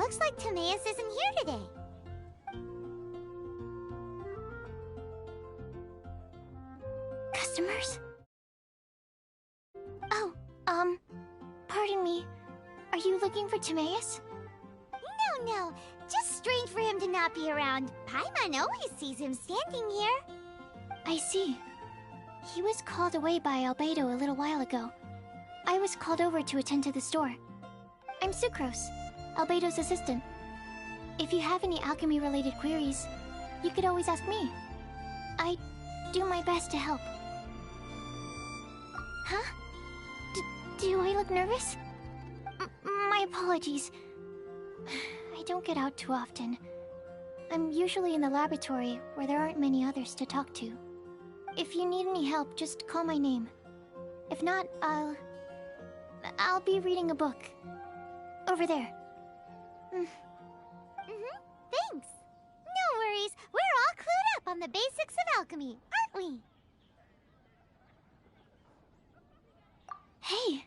Looks like Timaeus isn't here today. Customers? Oh, pardon me. Are you looking for Timaeus? No. Just strange for him to not be around. Paimon always sees him standing here. I see. He was called away by Albedo a little while ago. I was called over to attend to the store. I'm Sucrose, Albedo's assistant. If you have any alchemy-related queries, you could always ask me. I do my best to help. Huh? Do I look nervous? My apologies. I don't get out too often. I'm usually in the laboratory where there aren't many others to talk to. If you need any help, just call my name. If not, I'll be reading a book. Over there. Thanks. No worries. We're all clued up on the basics of alchemy, aren't we? Hey,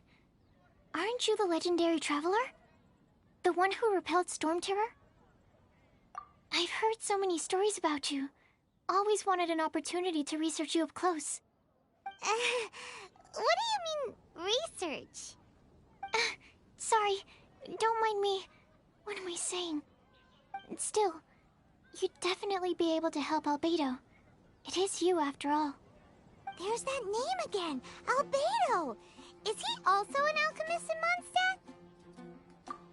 aren't you the legendary traveler? The one who repelled Storm Terror? I've heard so many stories about you. Always wanted an opportunity to research you up close. What do you mean, research? Sorry, don't mind me. What am I saying? Still, you'd definitely be able to help Albedo. It is you, after all. There's that name again, Albedo! Is he also an alchemist in Mondstadt?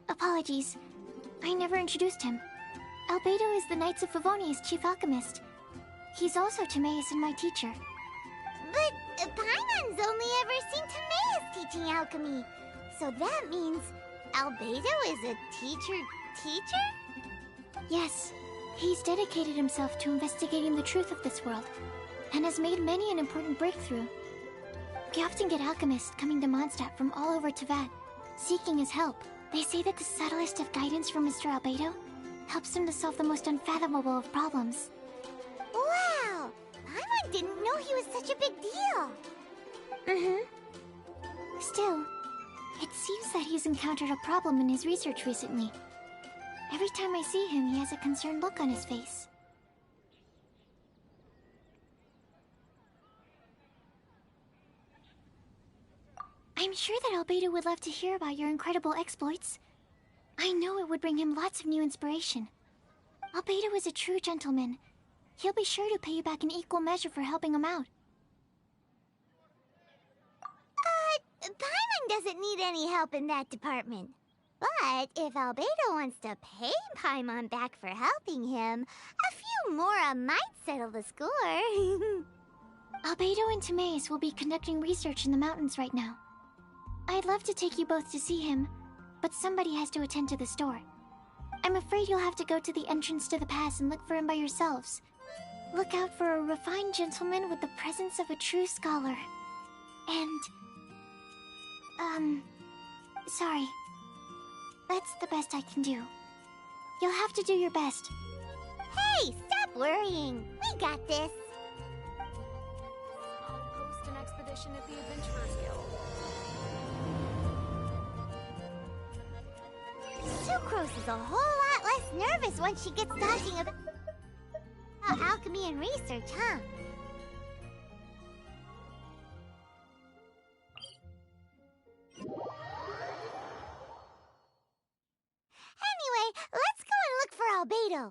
Apologies. I never introduced him. Albedo is the Knights of Favonia's chief alchemist. He's also Timaeus and my teacher. But Paimon's only ever seen Timaeus teaching alchemy. So that means Albedo is a teacher? Yes. He's dedicated himself to investigating the truth of this world, and has made many an important breakthrough. We often get alchemists coming to Mondstadt from all over Teyvat, seeking his help. They say that the subtlest of guidance from Mr. Albedo helps him to solve the most unfathomable of problems. Wow! Paimon didn't know he was such a big deal! Still, it seems that he's encountered a problem in his research recently. Every time I see him, he has a concerned look on his face. I'm sure that Albedo would love to hear about your incredible exploits. I know it would bring him lots of new inspiration. Albedo is a true gentleman. He'll be sure to pay you back in equal measure for helping him out. Paimon doesn't need any help in that department. But if Albedo wants to pay Paimon back for helping him, a few more might settle the score. Albedo and Timaeus will be conducting research in the mountains right now. I'd love to take you both to see him, but somebody has to attend to the store. I'm afraid you'll have to go to the entrance to the pass and look for him by yourselves. Look out for a refined gentleman with the presence of a true scholar. And... sorry. That's the best I can do. You'll have to do your best. Hey, stop worrying. We got this. I'll post an expedition at the Adventurers Guild. Sucrose is a whole lot less nervous when she gets talking about alchemy and research, huh? Anyway, let's go and look for Albedo.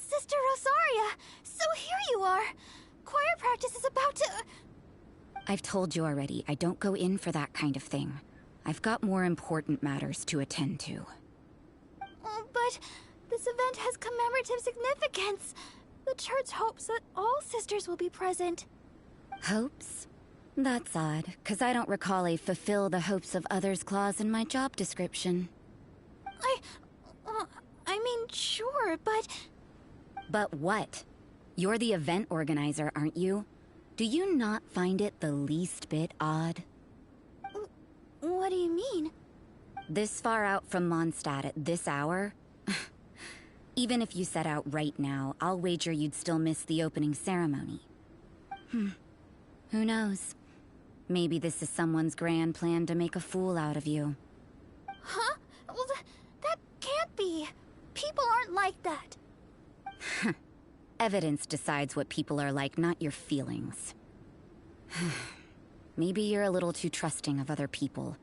Sister Rosaria! So here you are! Choir practice is about to... I've told you already, I don't go in for that kind of thing. I've got more important matters to attend to. Oh, but this event has commemorative significance. The church hopes that all sisters will be present. Hopes? That's odd, because I don't recall a fulfill the hopes of others clause in my job description. I mean, Sure, but... But what? You're the event organizer, aren't you? Do you not find it the least bit odd? What do you mean? This far out from Mondstadt at this hour? Even if you set out right now, I'll wager you'd still miss the opening ceremony. Who knows? Maybe this is someone's grand plan to make a fool out of you. Huh? Well, that can't be. People aren't like that. Evidence decides what people are like, not your feelings. Maybe you're a little too trusting of other people.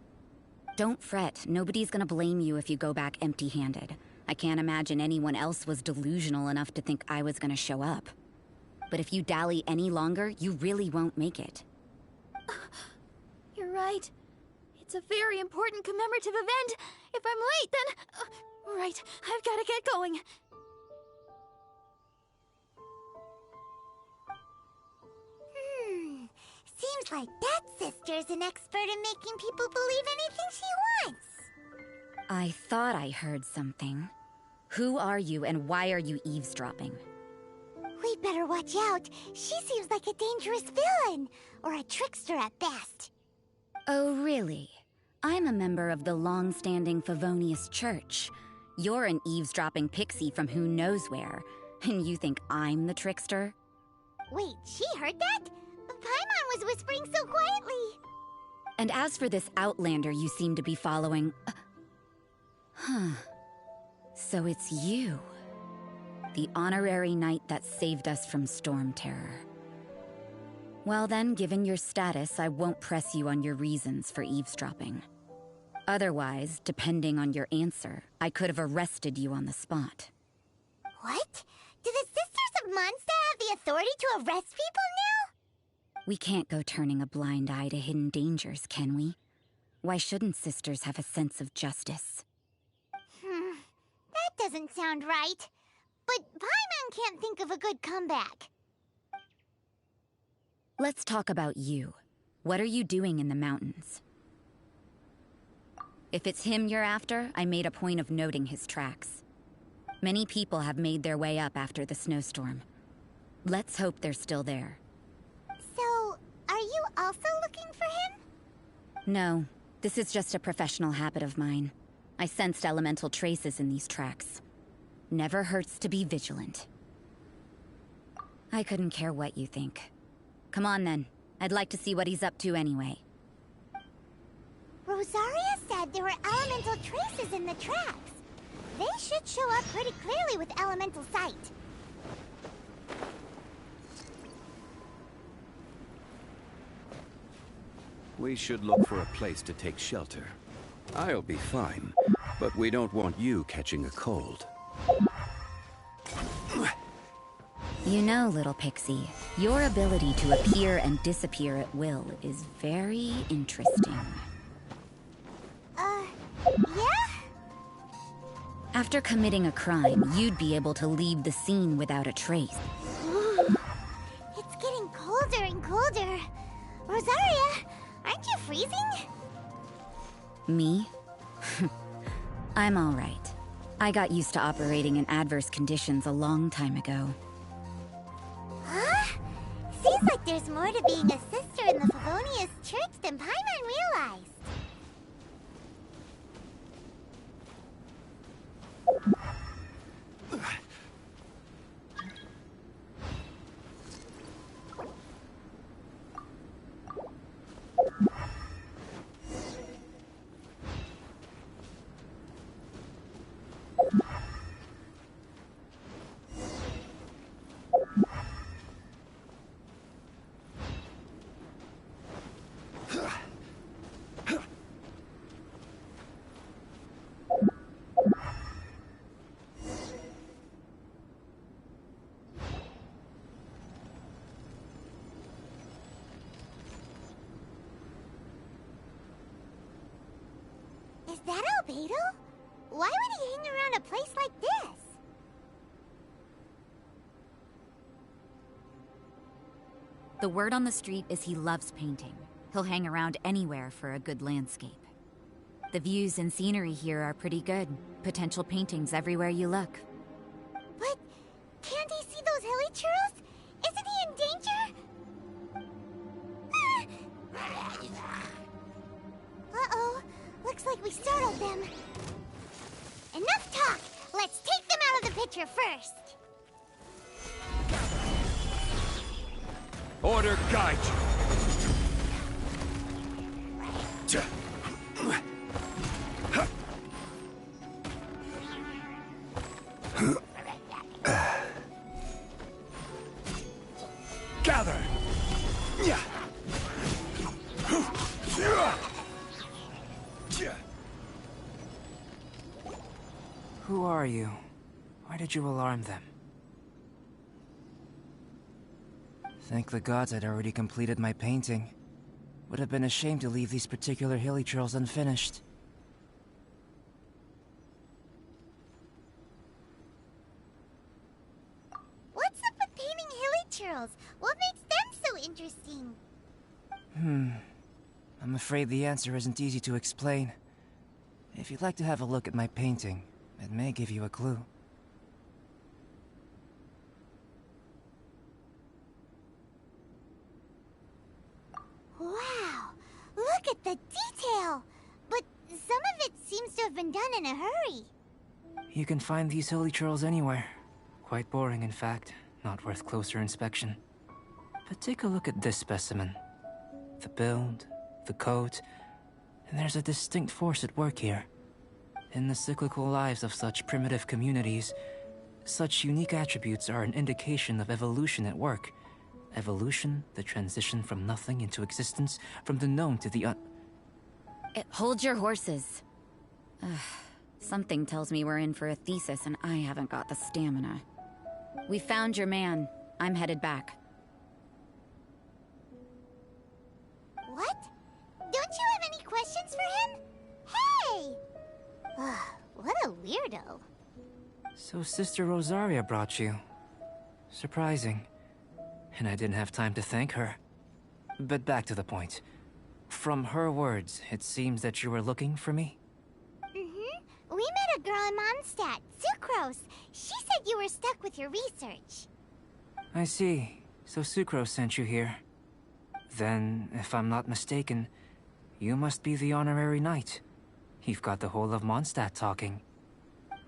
Don't fret, nobody's gonna blame you if you go back empty-handed. I can't imagine anyone else was delusional enough to think I was gonna show up. But if you dally any longer, you really won't make it. You're right. It's a very important commemorative event. If I'm late, then... right, I've gotta get going. Seems like that sister's an expert in making people believe anything she wants. I thought I heard something. Who are you and why are you eavesdropping? We'd better watch out. She seems like a dangerous villain, or a trickster at best. Oh, really? I'm a member of the long-standing Favonius Church. You're an eavesdropping pixie from who knows where, and you think I'm the trickster? Wait, she heard that? Paimon was whispering so quietly. And as for this outlander you seem to be following... So it's you. The honorary knight that saved us from storm terror. Well then, given your status, I won't press you on your reasons for eavesdropping. Otherwise, depending on your answer, I could have arrested you on the spot. What? Do the Sisters of Mondstadt have the authority to arrest people now? We can't go turning a blind eye to hidden dangers, can we? Why shouldn't sisters have a sense of justice? That doesn't sound right. But Paimon can't think of a good comeback. Let's talk about you. What are you doing in the mountains? If it's him you're after, I made a point of noting his tracks. Many people have made their way up after the snowstorm. Let's hope they're still there. So, are you also looking for him? No, this is just a professional habit of mine. I sensed elemental traces in these tracks. Never hurts to be vigilant. I couldn't care what you think. Come on then. I'd like to see what he's up to anyway. Rosaria said there were elemental traces in the tracks. They should show up pretty clearly with elemental sight. We should look for a place to take shelter. I'll be fine, but we don't want you catching a cold. You know, little pixie, your ability to appear and disappear at will is very interesting. Yeah? After committing a crime, you'd be able to leave the scene without a trace. It's getting colder and colder. Rosaria, aren't you freezing? Me? I'm all right. I got used to operating in adverse conditions a long time ago. Huh? Seems like there's more to being a sister in the Favonius Church than Paimon realized. Is that Albedo? Why would he hang around a place like this? The word on the street is he loves painting. He'll hang around anywhere for a good landscape. The views and scenery here are pretty good. Potential paintings everywhere you look. Looks like we startled them. Enough talk! Let's take them out of the picture first! Order guide you. Gather! Who are you? Why did you alarm them? Thank the gods I'd already completed my painting. Would have been a shame to leave these particular hilly trails unfinished. What's up with painting hilly trails? What makes them so interesting? I'm afraid the answer isn't easy to explain. If you'd like to have a look at my painting, it may give you a clue. Wow! Look at the detail! But some of it seems to have been done in a hurry. You can find these hilly trails anywhere. Quite boring, in fact. Not worth closer inspection. But take a look at this specimen. The build, the coat, and there's a distinct force at work here. In the cyclical lives of such primitive communities, such unique attributes are an indication of evolution at work. Evolution, the transition from nothing into existence, from the known to the Hold your horses. Something tells me we're in for a thesis and I haven't got the stamina. We found your man. I'm headed back. What? Don't you have any questions for him? Hey! What a weirdo. So Sister Rosaria brought you. Surprising. And I didn't have time to thank her. But back to the point. From her words, it seems that you were looking for me? We met a girl in Mondstadt, Sucrose. She said you were stuck with your research. I see. So Sucrose sent you here. Then, if I'm not mistaken, you must be the honorary knight. You've got the whole of Mondstadt talking.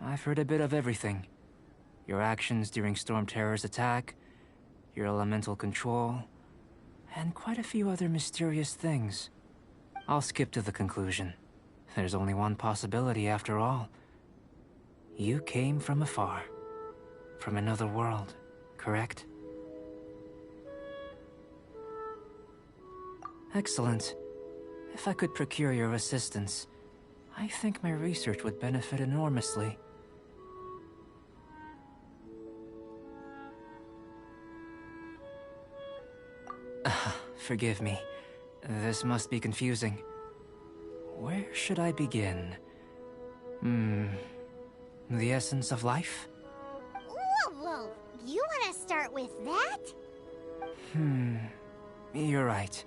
I've heard a bit of everything. Your actions during Storm Terror's attack, your elemental control, and quite a few other mysterious things. I'll skip to the conclusion. There's only one possibility after all. You came from afar. From another world, correct? Excellent. If I could procure your assistance, I think my research would benefit enormously. Forgive me. This must be confusing. Where should I begin? The essence of life? Whoa! You want to start with that? You're right.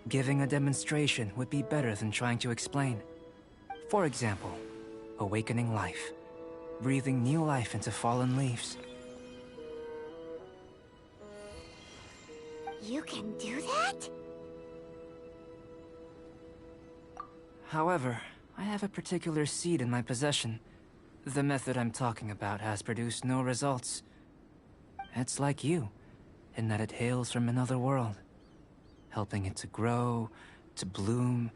Giving a demonstration would be better than trying to explain. For example, awakening life. Breathing new life into fallen leaves. You can do that? However, I have a particular seed in my possession. The method I'm talking about has produced no results. It's like you, in that it hails from another world. Helping it to grow, to bloom.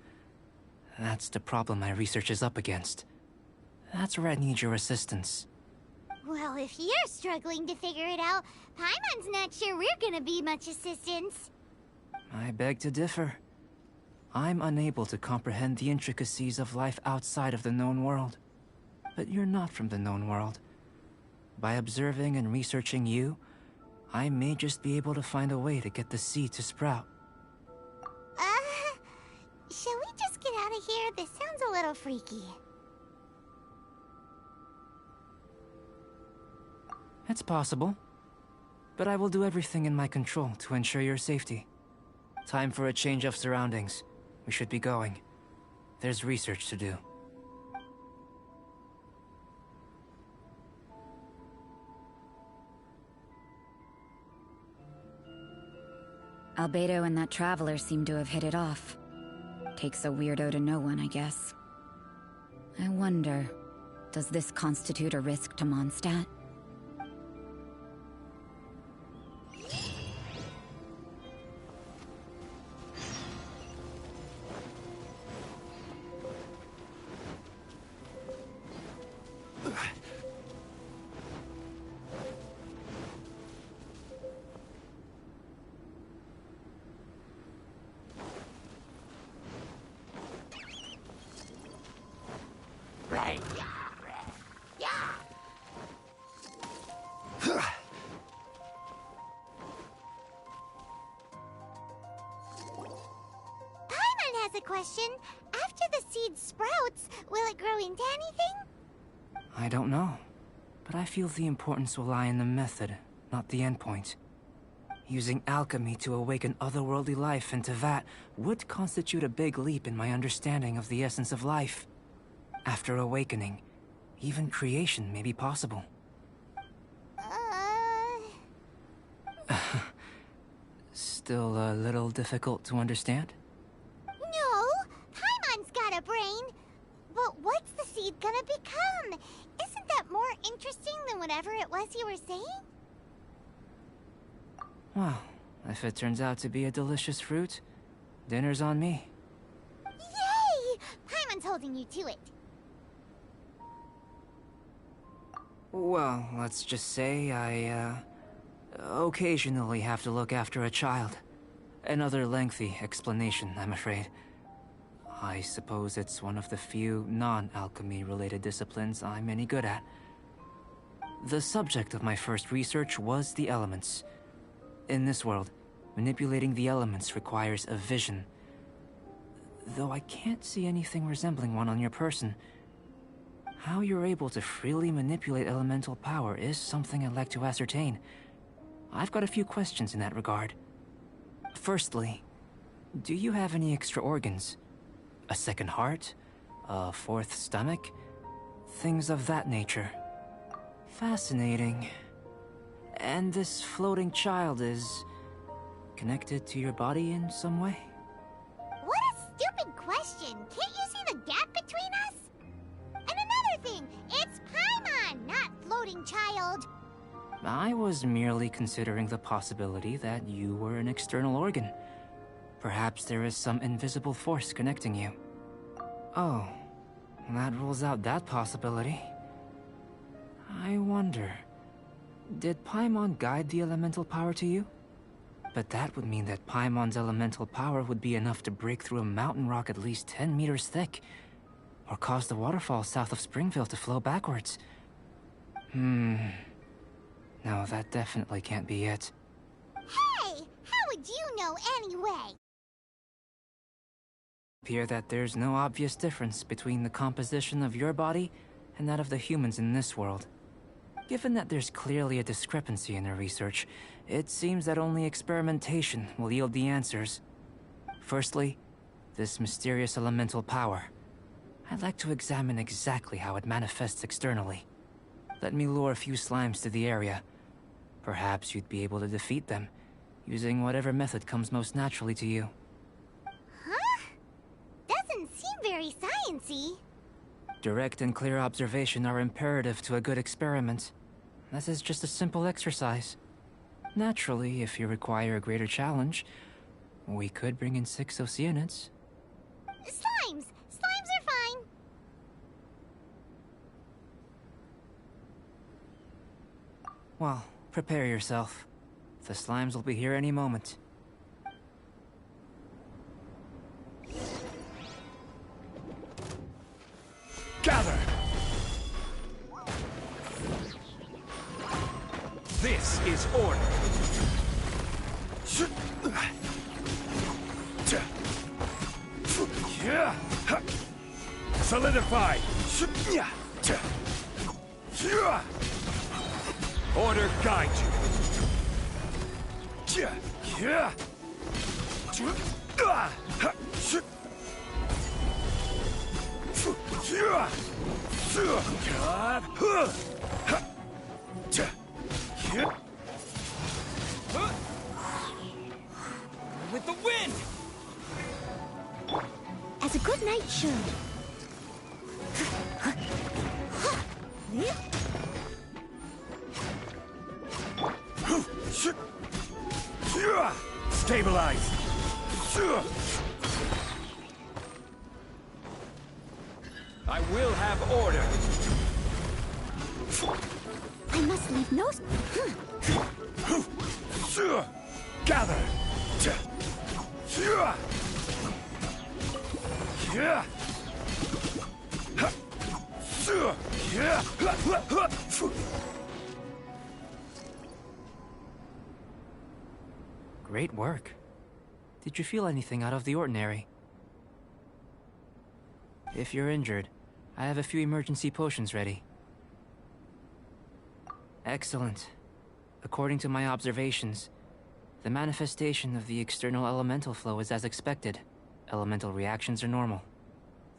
That's the problem my research is up against. That's where I need your assistance. Well, if you're struggling to figure it out, Paimon's not sure we're gonna be much assistance. I beg to differ. I'm unable to comprehend the intricacies of life outside of the known world. But you're not from the known world. By observing and researching you, I may just be able to find a way to get the seed to sprout. Shall we just get out of here? This sounds a little freaky. It's possible. But I will do everything in my control to ensure your safety. Time for a change of surroundings. We should be going. There's research to do. Albedo and that traveler seem to have hit it off. Takes a weirdo to know one, I guess. I wonder, does this constitute a risk to Mondstadt? Paimon has a question. After the seed sprouts, will it grow into anything? I don't know, but I feel the importance will lie in the method, not the endpoint. Using alchemy to awaken otherworldly life into that would constitute a big leap in my understanding of the essence of life. After awakening, even creation may be possible. Still a little difficult to understand? No, Paimon's got a brain. But what's the seed gonna become? Isn't that more interesting than whatever it was you were saying? Well, if it turns out to be a delicious fruit, dinner's on me. Yay! Paimon's holding you to it. Well, let's just say I, occasionally have to look after a child. Another lengthy explanation, I'm afraid. I suppose it's one of the few non-alchemy-related disciplines I'm any good at. The subject of my first research was the elements. In this world, manipulating the elements requires a vision. Though I can't see anything resembling one on your person, how you're able to freely manipulate elemental power is something I'd like to ascertain. I've got a few questions in that regard. Firstly, do you have any extra organs? A second heart? A fourth stomach? Things of that nature. Fascinating. And this floating child is connected to your body in some way? What a stupid question! Can't you see the gap between us? And another thing, it's Paimon, not floating child. I was merely considering the possibility that you were an external organ. Perhaps there is some invisible force connecting you. Oh, that rules out that possibility. I wonder, did Paimon guide the elemental power to you? But that would mean that Paimon's elemental power would be enough to break through a mountain rock at least 10 meters thick, or cause the waterfall south of Springville to flow backwards. No, that definitely can't be it. Hey! How would you know anyway? Appear that there's no obvious difference between the composition of your body and that of the humans in this world. Given that there's clearly a discrepancy in their research, it seems that only experimentation will yield the answers. Firstly, this mysterious elemental power. I'd like to examine exactly how it manifests externally. Let me lure a few slimes to the area. Perhaps you'd be able to defeat them, using whatever method comes most naturally to you. Huh? Doesn't seem very sciencey. Direct and clear observation are imperative to a good experiment. This is just a simple exercise. Naturally, if you require a greater challenge, we could bring in 6 Oceanids. Slimes! Slimes are fine. Well, prepare yourself. The slimes will be here any moment. Gather! This is order. Solidify. Order guide you. With the wind! As a good knight should. Stabilize! I will have order! I must leave no... Gather! Great work. Did you feel anything out of the ordinary? If you're injured, I have a few emergency potions ready. Excellent. According to my observations, the manifestation of the external elemental flow is as expected. Elemental reactions are normal.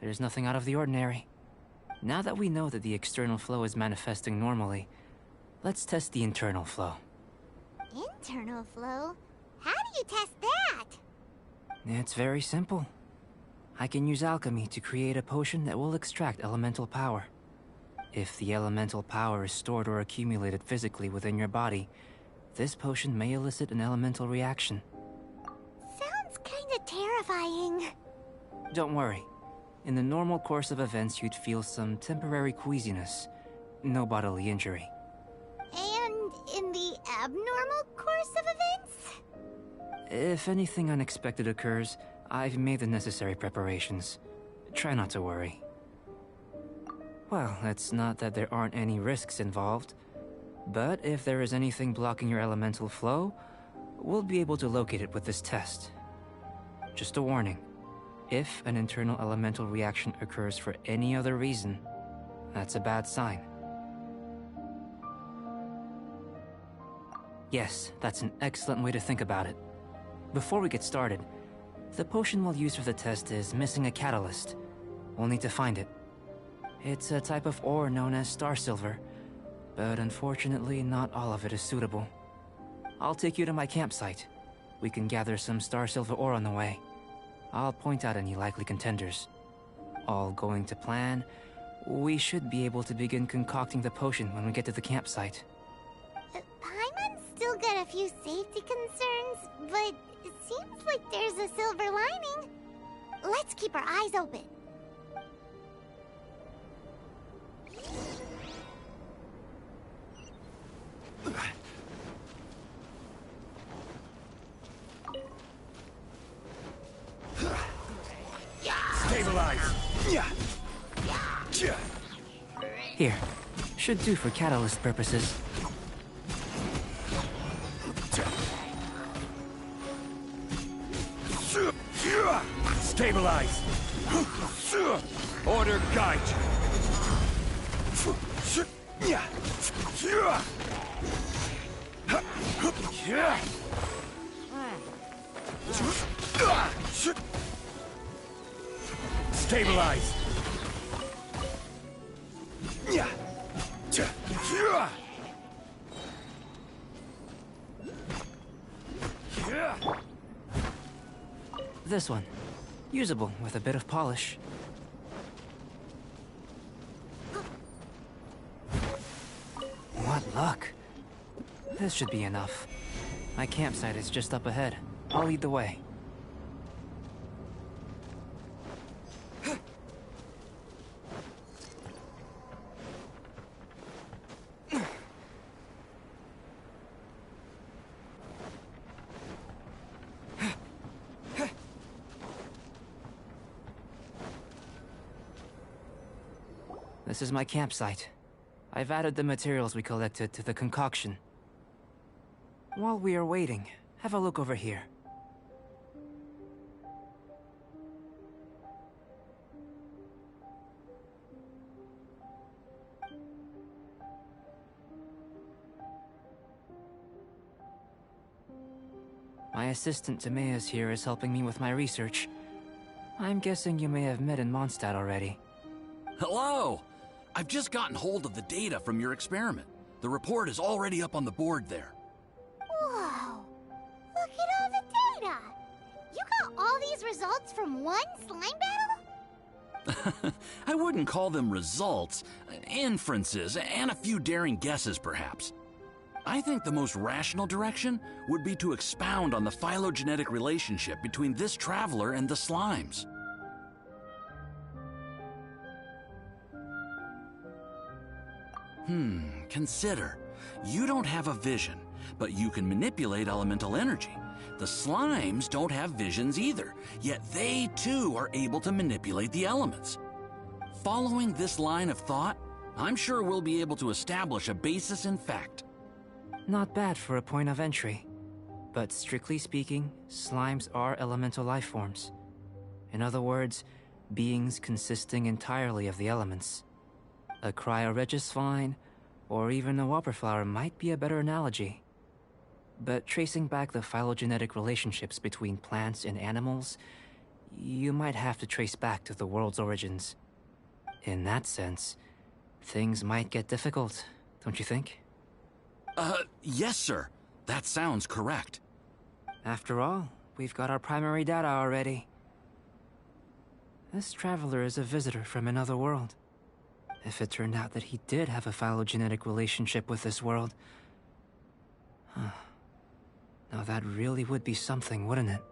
There's nothing out of the ordinary. Now that we know that the external flow is manifesting normally, let's test the internal flow. Internal flow? How do you test that? It's very simple. I can use alchemy to create a potion that will extract elemental power. If the elemental power is stored or accumulated physically within your body, this potion may elicit an elemental reaction. Sounds kinda terrifying. Don't worry. In the normal course of events, you'd feel some temporary queasiness. No bodily injury. And in the abnormal course of events? If anything unexpected occurs, I've made the necessary preparations. Try not to worry. Well, it's not that there aren't any risks involved, but if there is anything blocking your elemental flow, we'll be able to locate it with this test. Just a warning. If an internal elemental reaction occurs for any other reason, that's a bad sign. Yes, that's an excellent way to think about it. Before we get started, the potion we'll use for the test is missing a catalyst. We'll need to find it. It's a type of ore known as star silver, but unfortunately not all of it is suitable. I'll take you to my campsite. We can gather some star silver ore on the way. I'll point out any likely contenders. All going to plan, we should be able to begin concocting the potion when we get to the campsite. Paimon's still got a few safety concerns, but it seems like there's a silver lining. Let's keep our eyes open. Stabilize! Here, should do for catalyst purposes. Stabilize! Order guide you! Stabilize! This one. Usable with a bit of polish. What luck. This should be enough. My campsite is just up ahead. I'll lead the way. This is my campsite. I've added the materials we collected to the concoction. While we are waiting, have a look over here. My assistant Timaeus here is helping me with my research. I'm guessing you may have met in Mondstadt already. Hello! I've just gotten hold of the data from your experiment. The report is already up on the board there. Whoa! Look at all the data! You got all these results from one slime battle? I wouldn't call them results. Inferences, and a few daring guesses, perhaps. I think the most rational direction would be to expound on the phylogenetic relationship between this traveler and the slimes. Consider. You don't have a vision, but you can manipulate elemental energy. The slimes don't have visions either, yet they too are able to manipulate the elements. Following this line of thought, I'm sure we'll be able to establish a basis in fact. Not bad for a point of entry. But strictly speaking, slimes are elemental life forms. In other words, beings consisting entirely of the elements. A cryoregisvine, or even a whopperflower might be a better analogy. But tracing back the phylogenetic relationships between plants and animals, you might have to trace back to the world's origins. In that sense, things might get difficult, don't you think? Yes, sir. That sounds correct. After all, we've got our primary data already. This traveler is a visitor from another world. If it turned out that he did have a phylogenetic relationship with this world... Now that really would be something, wouldn't it?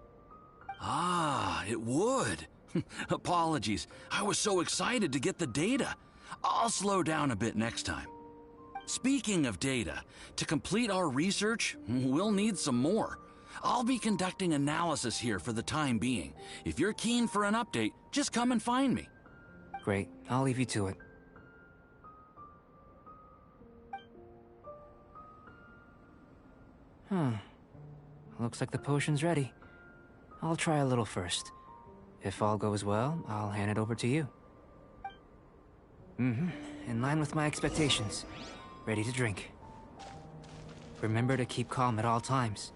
Ah, it would. Apologies. I was so excited to get the data. I'll slow down a bit next time. Speaking of data, to complete our research, we'll need some more. I'll be conducting analysis here for the time being. If you're keen for an update, just come and find me. Great. I'll leave you to it. Looks like the potion's ready. I'll try a little first. If all goes well, I'll hand it over to you. In line with my expectations. Ready to drink. Remember to keep calm at all times,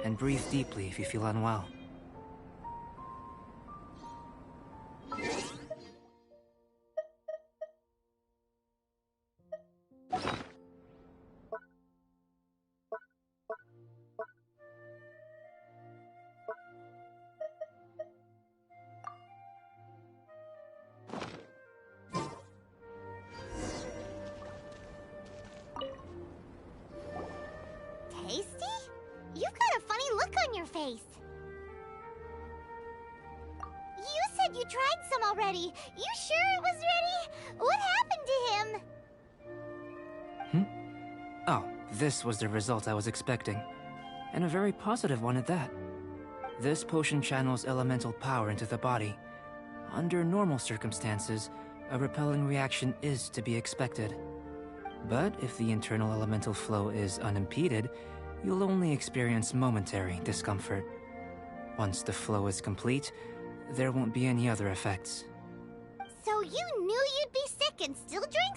and breathe deeply if you feel unwell. Tasty? You've got a funny look on your face. You said you tried some already. You sure it was ready? What happened to him? Oh, this was the result I was expecting. And a very positive one at that. This potion channels elemental power into the body. Under normal circumstances, a repelling reaction is to be expected. But if the internal elemental flow is unimpeded, you'll only experience momentary discomfort. Once the flow is complete, there won't be any other effects. So you knew you'd be sick and still drank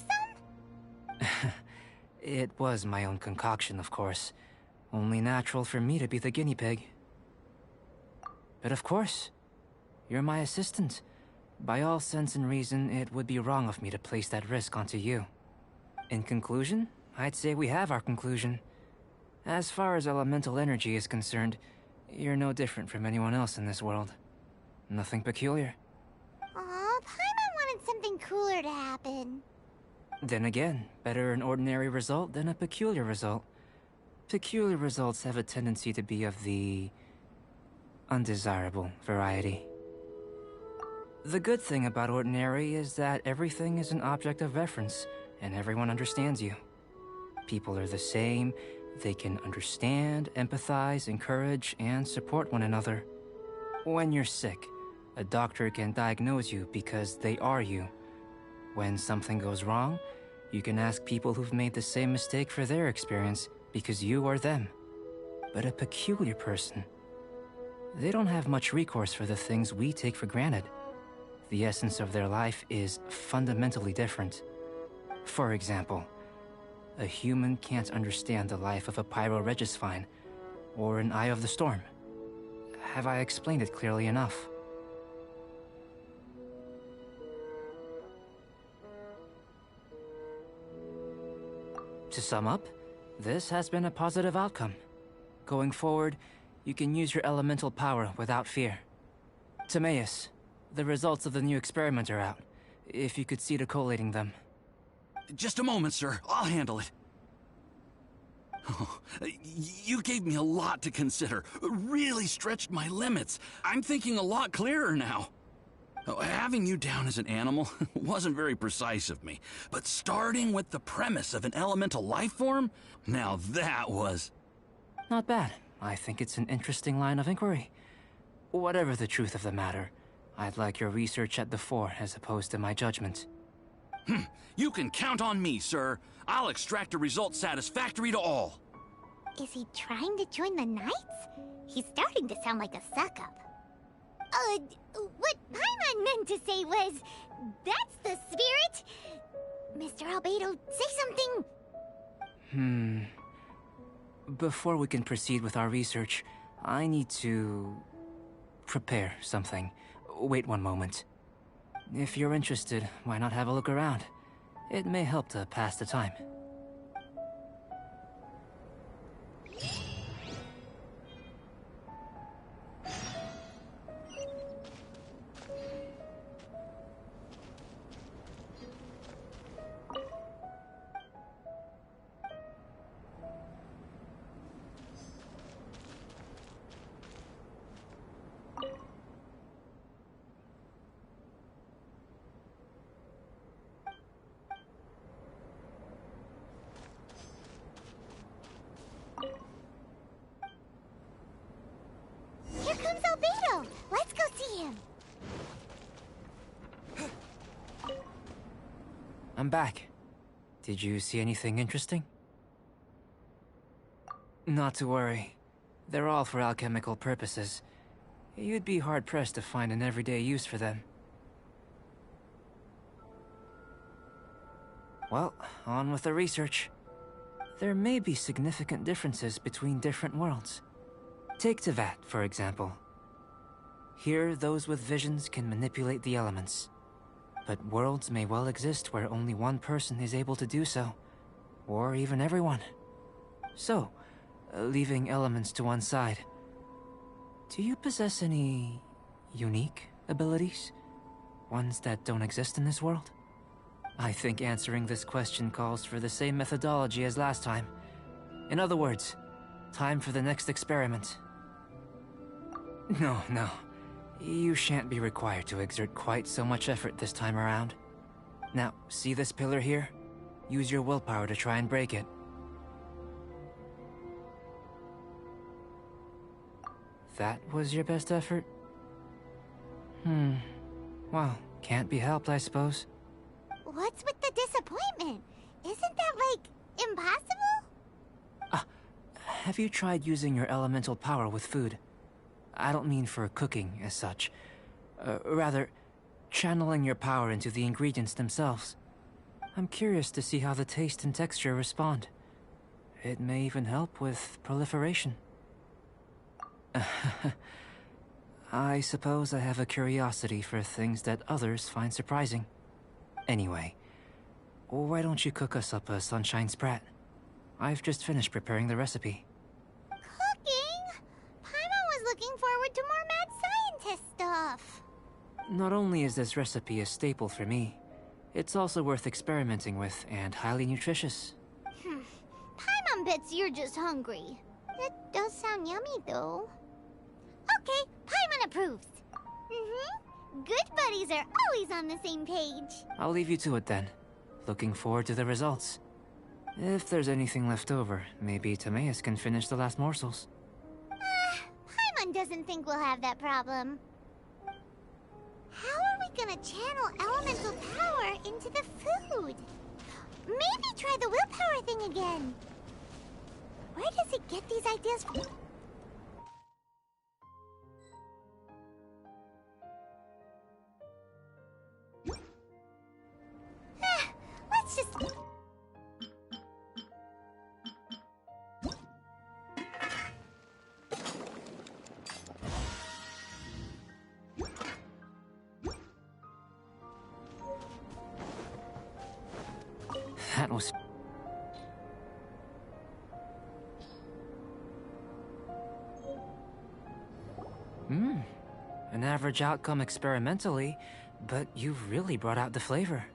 some? It was my own concoction, of course. Only natural for me to be the guinea pig. But of course, you're my assistant. By all sense and reason, it would be wrong of me to place that risk onto you. In conclusion, I'd say we have our conclusion. As far as elemental energy is concerned, you're no different from anyone else in this world. Nothing peculiar. Aw, Paimon wanted something cooler to happen. Then again, better an ordinary result than a peculiar result. Peculiar results have a tendency to be of the undesirable variety. The good thing about ordinary is that everything is an object of reference, and everyone understands you. People are the same. They can understand, empathize, encourage, and support one another. When you're sick, a doctor can diagnose you because they are you. When something goes wrong, you can ask people who've made the same mistake for their experience because you are them. But a peculiar person, they don't have much recourse for the things we take for granted. The essence of their life is fundamentally different. For example, a human can't understand the life of a pyroregisvine or an Eye of the Storm. Have I explained it clearly enough? To sum up, this has been a positive outcome. Going forward, you can use your elemental power without fear. Timaeus, the results of the new experiment are out. If you could see to collating them. Just a moment, sir. I'll handle it. Oh, you gave me a lot to consider. Really stretched my limits. I'm thinking a lot clearer now. Having you down as an animal wasn't very precise of me, but starting with the premise of an elemental life form? Now that was... Not bad. I think it's an interesting line of inquiry. Whatever the truth of the matter, I'd like your research at the fore as opposed to my judgment. You can count on me, sir. I'll extract a result satisfactory to all. Is he trying to join the Knights? He's starting to sound like a suck-up. What Paimon meant to say was, that's the spirit! Mr. Albedo, say something! Before we can proceed with our research, I need to... prepare something. Wait one moment. If you're interested, why not have a look around? It may help to pass the time. Here comes Albedo! Let's go see him! I'm back. Did you see anything interesting? Not to worry. They're all for alchemical purposes. You'd be hard-pressed to find an everyday use for them. Well, on with the research. There may be significant differences between different worlds. Take Tevat, for example. Here, those with visions can manipulate the elements. But worlds may well exist where only one person is able to do so. Or even everyone. So, leaving elements to one side, do you possess any... unique abilities? Ones that don't exist in this world? I think answering this question calls for the same methodology as last time. In other words, time for the next experiment. No. You shan't be required to exert quite so much effort this time around. Now, see this pillar here? Use your willpower to try and break it. That was your best effort? Well, can't be helped, I suppose. What's with the disappointment? Isn't that, like, impossible? Have you tried using your elemental power with food? I don't mean for cooking, as such. Rather, channeling your power into the ingredients themselves. I'm curious to see how the taste and texture respond. It may even help with proliferation. I suppose I have a curiosity for things that others find surprising. Anyway, why don't you cook us up a sunshine sprat? I've just finished preparing the recipe. Cooking? Paimon was looking forward to more mad scientist stuff. Not only is this recipe a staple for me, it's also worth experimenting with and highly nutritious. Paimon bets you're just hungry. It does sound yummy, though. Okay, Paimon approves. Good buddies are always on the same page. I'll leave you to it then. Looking forward to the results. If there's anything left over, maybe Timaeus can finish the last morsels. Paimon doesn't think we'll have that problem. How are we gonna channel elemental power into the food? Maybe try the willpower thing again. Where does it get these ideas from? Let's just... That was... An average outcome experimentally, but you've really brought out the flavor.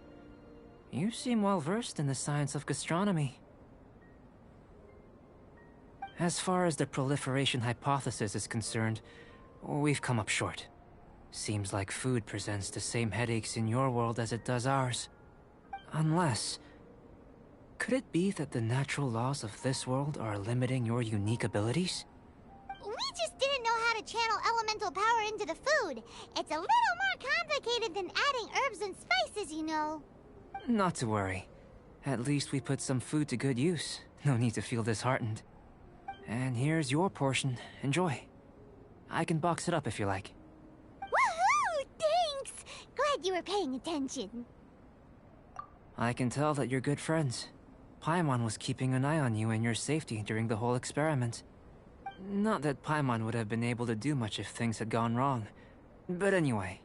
You seem well versed in the science of gastronomy. As far as the proliferation hypothesis is concerned, we've come up short. Seems like food presents the same headaches in your world as it does ours. Unless... could it be that the natural laws of this world are limiting your unique abilities? We just didn't know how to channel elemental power into the food. It's a little more complicated than adding herbs and spices, you know. Not to worry. At least we put some food to good use. No need to feel disheartened. And here's your portion. Enjoy. I can box it up if you like. Woohoo! Thanks! Glad you were paying attention. I can tell that you're good friends. Paimon was keeping an eye on you and your safety during the whole experiment. Not that Paimon would have been able to do much if things had gone wrong. But anyway.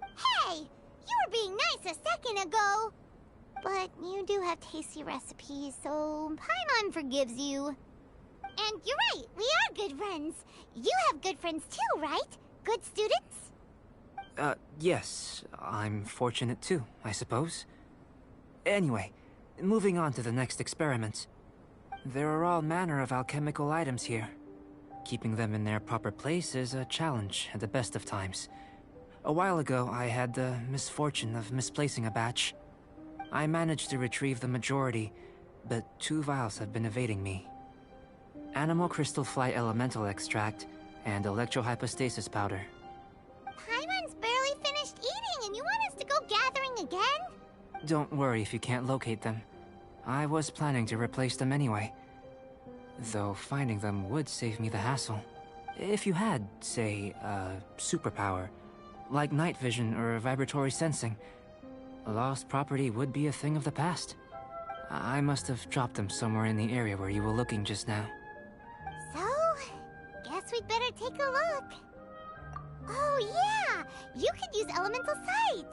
Hey! You were being nice a second ago! But you do have tasty recipes, so Paimon forgives you. And you're right, we are good friends. You have good friends too, right? Good students? Yes. I'm fortunate too, I suppose. Anyway, moving on to the next experiment. There are all manner of alchemical items here. Keeping them in their proper place is a challenge at the best of times. A while ago, I had the misfortune of misplacing a batch. I managed to retrieve the majority, but 2 vials have been evading me. Animal crystal fly elemental extract and electrohypostasis powder. Paimon's barely finished eating and you want us to go gathering again? Don't worry if you can't locate them. I was planning to replace them anyway. Though finding them would save me the hassle. If you had, say, a superpower, like night vision or vibratory sensing, lost property would be a thing of the past. I must have dropped them somewhere in the area where you were looking just now. So, guess we'd better take a look. Oh yeah! You could use elemental sight!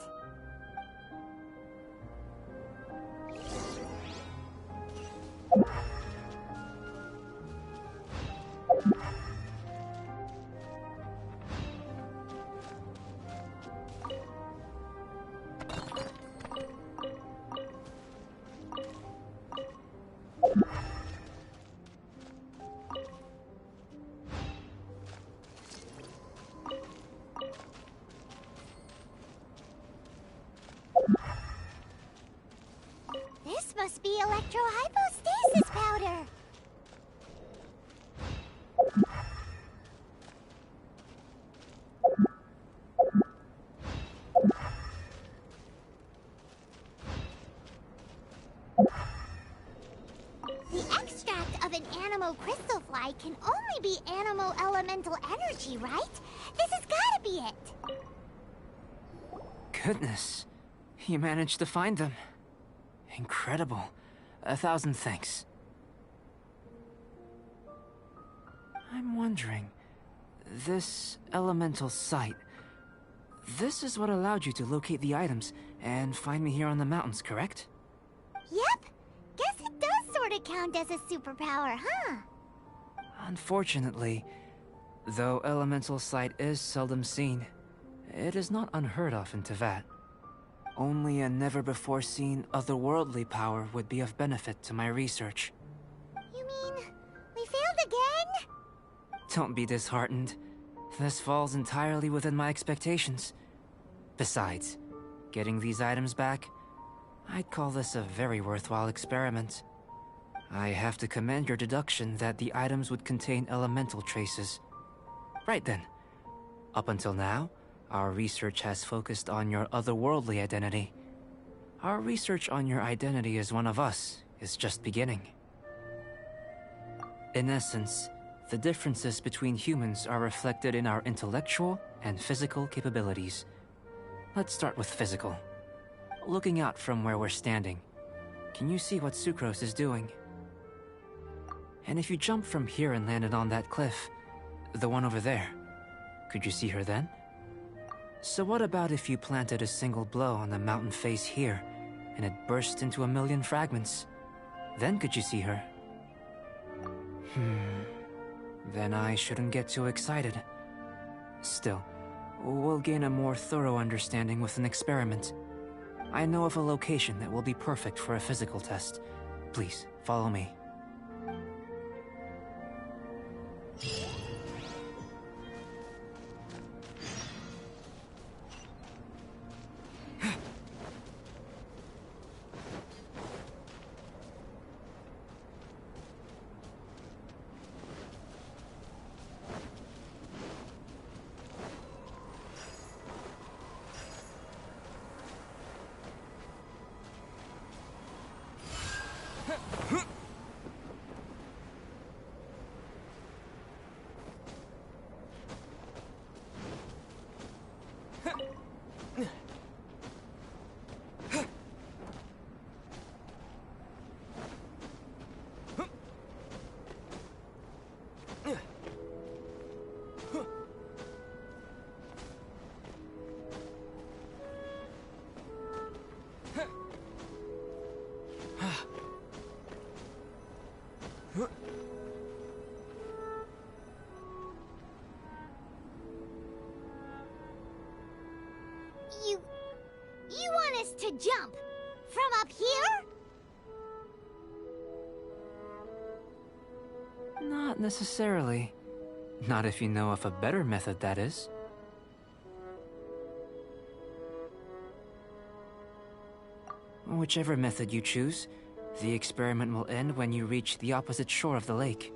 This must be electrohypostasis powder! The extract of an animo crystal fly can only be animo elemental energy, right? This has gotta be it! Goodness, you managed to find them. Incredible. 1,000 thanks. I'm wondering, this elemental sight, this is what allowed you to locate the items and find me here on the mountains, correct? Yep. Guess it does sort of count as a superpower, huh? Unfortunately, though elemental sight is seldom seen, it is not unheard of in Teyvat. Only a never-before-seen otherworldly power would be of benefit to my research. You mean, we failed again? Don't be disheartened. This falls entirely within my expectations. Besides, getting these items back, I'd call this a very worthwhile experiment. I have to commend your deduction that the items would contain elemental traces. Right then. Up until now, our research has focused on your otherworldly identity. Our research on your identity as one of us is just beginning. In essence, the differences between humans are reflected in our intellectual and physical capabilities. Let's start with physical. Looking out from where we're standing, can you see what Sucrose is doing? And if you jump from here and landed on that cliff, the one over there, could you see her then? So what about if you planted a single blow on the mountain face here, and it burst into 1,000,000 fragments? Then could you see her? Then I shouldn't get too excited. Still, we'll gain a more thorough understanding with an experiment. I know of a location that will be perfect for a physical test. Please, follow me. You want us to jump? From up here? Not necessarily. Not if you know of a better method, that is. Whichever method you choose, the experiment will end when you reach the opposite shore of the lake.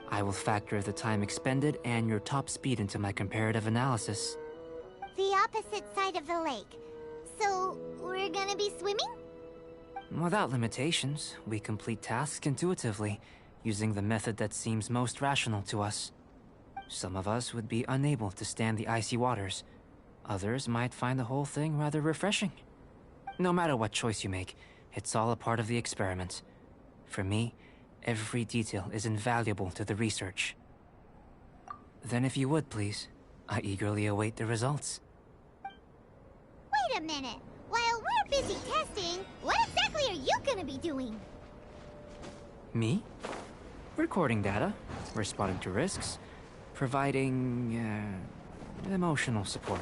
I will factor the time expended and your top speed into my comparative analysis. The opposite side of the lake. So, we're gonna be swimming? Without limitations, we complete tasks intuitively, using the method that seems most rational to us. Some of us would be unable to stand the icy waters. Others might find the whole thing rather refreshing. No matter what choice you make, it's all a part of the experiment. For me, every detail is invaluable to the research. Then if you would, please, I eagerly await the results. Wait a minute. While we're busy testing, what exactly are you gonna be doing? Me? Recording data, responding to risks, providing, emotional support.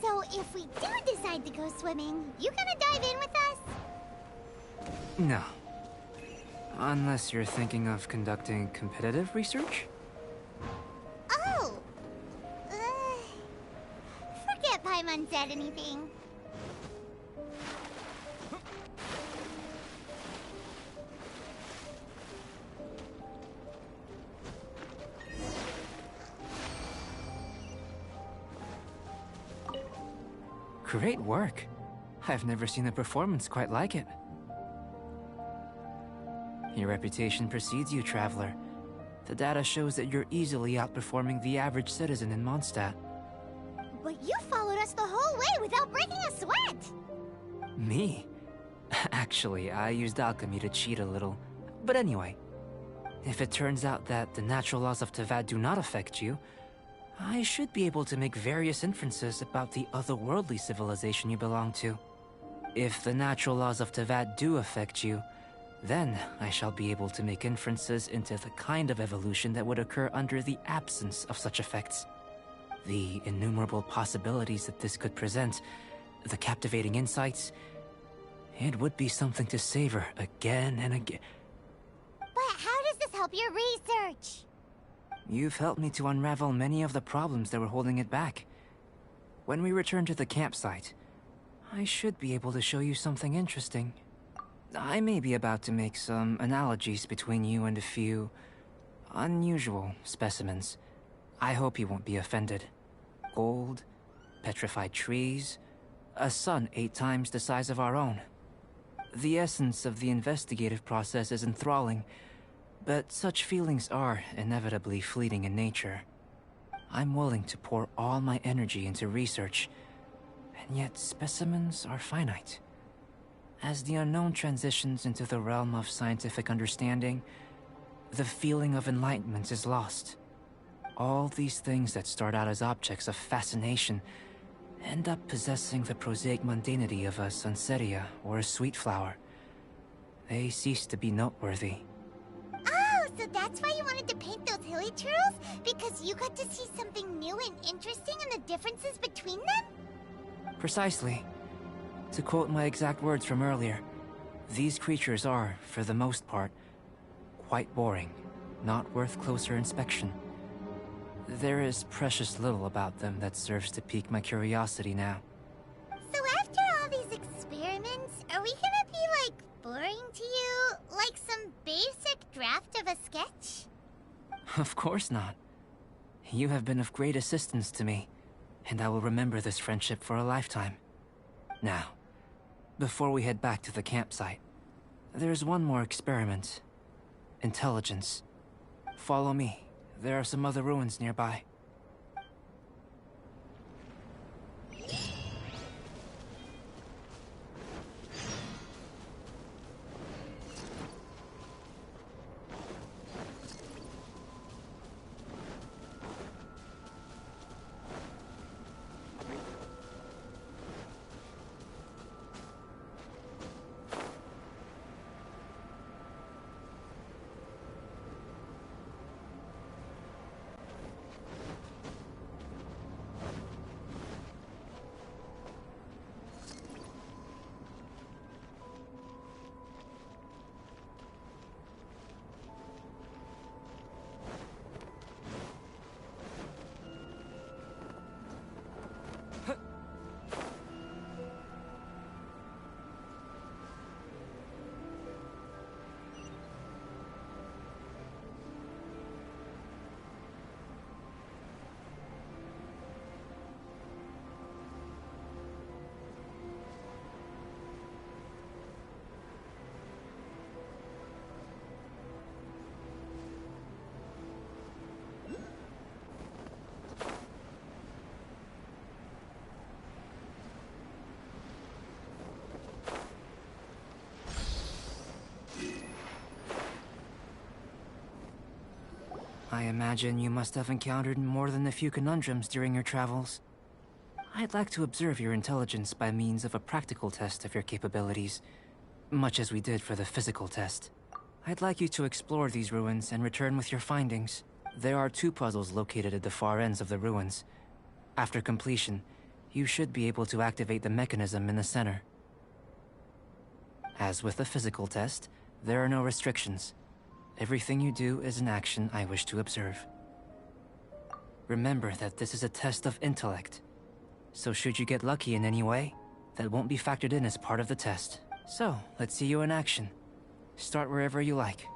So if we do decide to go swimming, you gonna dive in with us? No. Unless you're thinking of conducting competitive research? Oh! Forget Paimon said anything. Great work. I've never seen a performance quite like it. Your reputation precedes you, Traveler. The data shows that you're easily outperforming the average citizen in Mondstadt. But you followed us the whole way without breaking a sweat! Me? Actually, I used alchemy to cheat a little. But anyway, if it turns out that the natural laws of Tavad do not affect you, I should be able to make various inferences about the otherworldly civilization you belong to. If the natural laws of Tavad do affect you, then I shall be able to make inferences into the kind of evolution that would occur under the absence of such effects. The innumerable possibilities that this could present, the captivating insights, it would be something to savor again and again. But how does this help your research? You've helped me to unravel many of the problems that were holding it back. When we return to the campsite, I should be able to show you something interesting. I may be about to make some analogies between you and a few unusual specimens. I hope you won't be offended. Gold, petrified trees, a sun 8 times the size of our own. The essence of the investigative process is enthralling, but such feelings are inevitably fleeting in nature. I'm willing to pour all my energy into research, and yet specimens are finite. As the unknown transitions into the realm of scientific understanding, the feeling of enlightenment is lost. All these things that start out as objects of fascination end up possessing the prosaic mundanity of a Sunsetia or a sweet flower. They cease to be noteworthy. Oh, so that's why you wanted to paint those hilly turtles? Because you got to see something new and interesting in the differences between them? Precisely. To quote my exact words from earlier, these creatures are, for the most part, quite boring, not worth closer inspection. There is precious little about them that serves to pique my curiosity now. So after all these experiments, are we gonna be, like, boring to you? Like some basic draft of a sketch? Of course not. You have been of great assistance to me, and I will remember this friendship for a lifetime. Now, before we head back to the campsite, there's one more experiment. Intelligence. Follow me. There are some other ruins nearby. I imagine you must have encountered more than a few conundrums during your travels. I'd like to observe your intelligence by means of a practical test of your capabilities, much as we did for the physical test. I'd like you to explore these ruins and return with your findings. There are 2 puzzles located at the far ends of the ruins. After completion, you should be able to activate the mechanism in the center. As with the physical test, there are no restrictions. Everything you do is an action I wish to observe. Remember that this is a test of intellect. So should you get lucky in any way, that won't be factored in as part of the test. So, let's see you in action. Start wherever you like.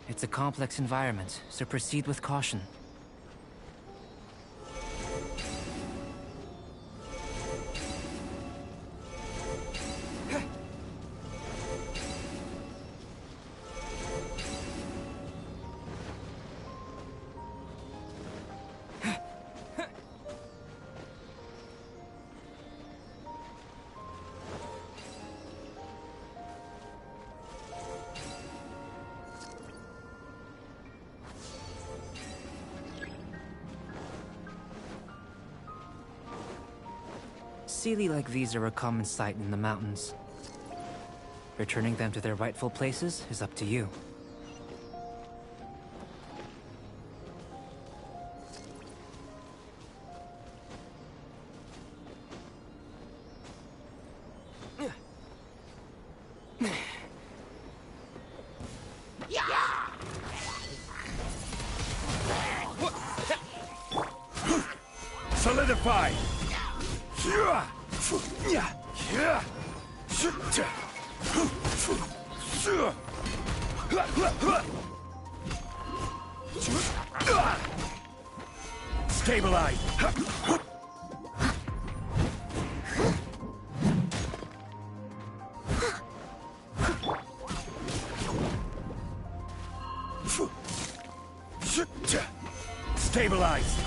It's a complex environment, so proceed with caution. Sealy like these are a common sight in the mountains. Returning them to their rightful places is up to you. Solidify! Stabilize! Stabilize!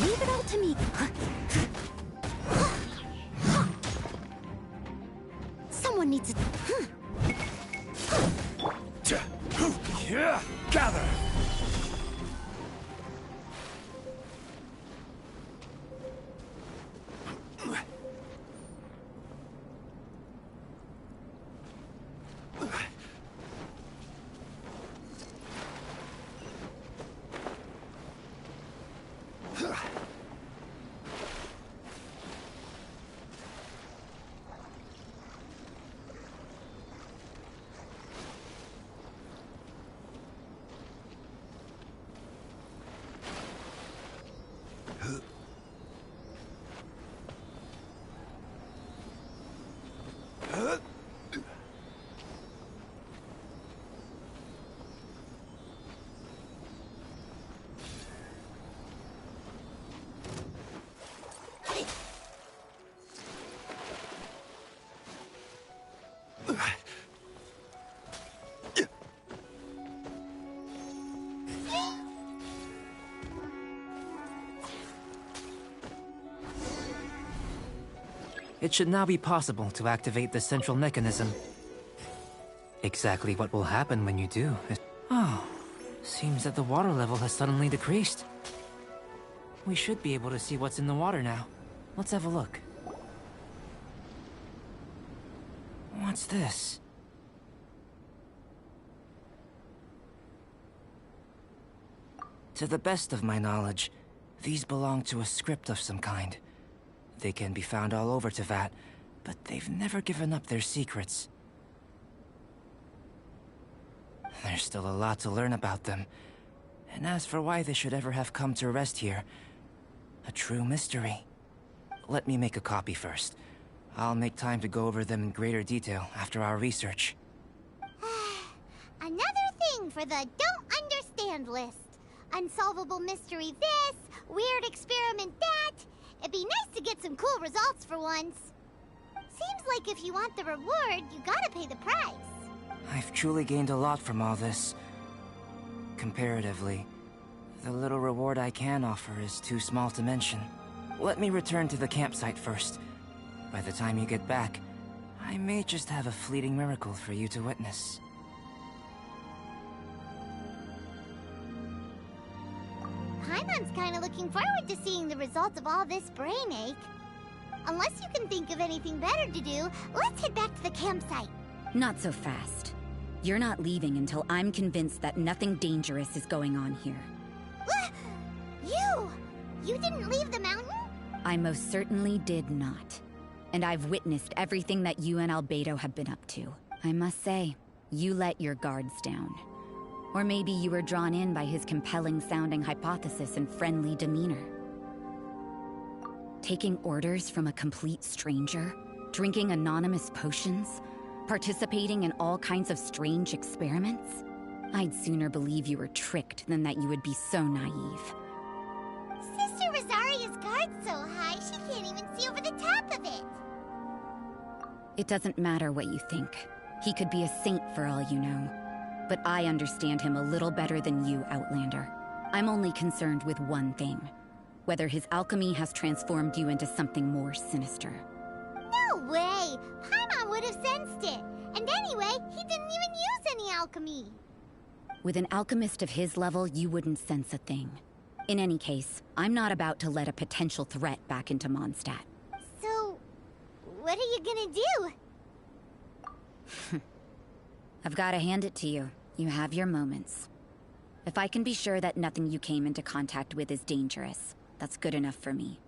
Leave it all to me. Someone needs to... Gather! It should now be possible to activate the central mechanism. Exactly what will happen when you do is... Oh, seems that the water level has suddenly decreased. We should be able to see what's in the water now. Let's have a look. What's this? To the best of my knowledge, these belong to a script of some kind. They can be found all over Teyvat, but they've never given up their secrets. There's still a lot to learn about them. And as for why they should ever have come to rest here, a true mystery. Let me make a copy first. I'll make time to go over them in greater detail after our research. Another thing for the don't understand list. Unsolvable mystery this, Weird experiment that! It'd be nice to get some cool results for once. Seems like if you want the reward, you gotta pay the price. I've truly gained a lot from all this. Comparatively, the little reward I can offer is too small to mention. Let me return to the campsite first. By the time you get back, I may just have a fleeting miracle for you to witness. Paimon's kinda looking forward to seeing the results of all this brain ache. Unless you can think of anything better to do, let's head back to the campsite. Not so fast. You're not leaving until I'm convinced that nothing dangerous is going on here. You didn't leave the mountain? I most certainly did not. And I've witnessed everything that you and Albedo have been up to. I must say, you let your guards down. Or maybe you were drawn in by his compelling-sounding hypothesis and friendly demeanor. Taking orders from a complete stranger, drinking anonymous potions, participating in all kinds of strange experiments? I'd sooner believe you were tricked than that you would be so naive. Sister Rosaria's guard's so high, she can't even see over the top of it. It doesn't matter what you think. He could be a saint for all you know. But I understand him a little better than you, Outlander. I'm only concerned with one thing. Whether his alchemy has transformed you into something more sinister. No way! Paimon would have sensed it. And anyway, he didn't even use any alchemy. With an alchemist of his level, you wouldn't sense a thing. In any case, I'm not about to let a potential threat back into Mondstadt. So, what are you gonna do? I've gotta hand it to you. You have your moments. If I can be sure that nothing you came into contact with is dangerous, that's good enough for me.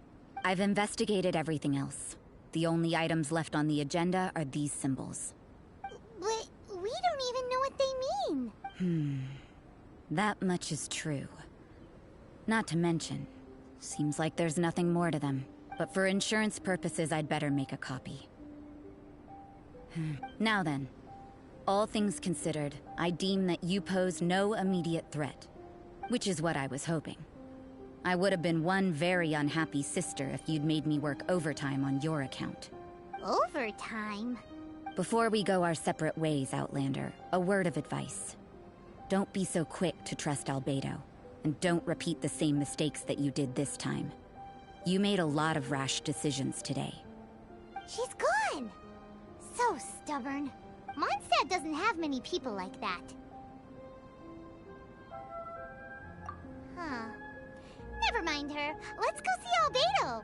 I've investigated everything else. The only items left on the agenda are these symbols. But we don't even know what they mean. That much is true. Not to mention, seems like there's nothing more to them. But for insurance purposes, I'd better make a copy. Now then, all things considered, I deem that you pose no immediate threat. Which is what I was hoping. I would have been one very unhappy sister if you'd made me work overtime on your account. Overtime? Before we go our separate ways, Outlander, a word of advice. Don't be so quick to trust Albedo, and don't repeat the same mistakes that you did this time. You made a lot of rash decisions today. She's gone! So stubborn. Mondstadt doesn't have many people like that. Huh. Never mind her. Let's go see Albedo!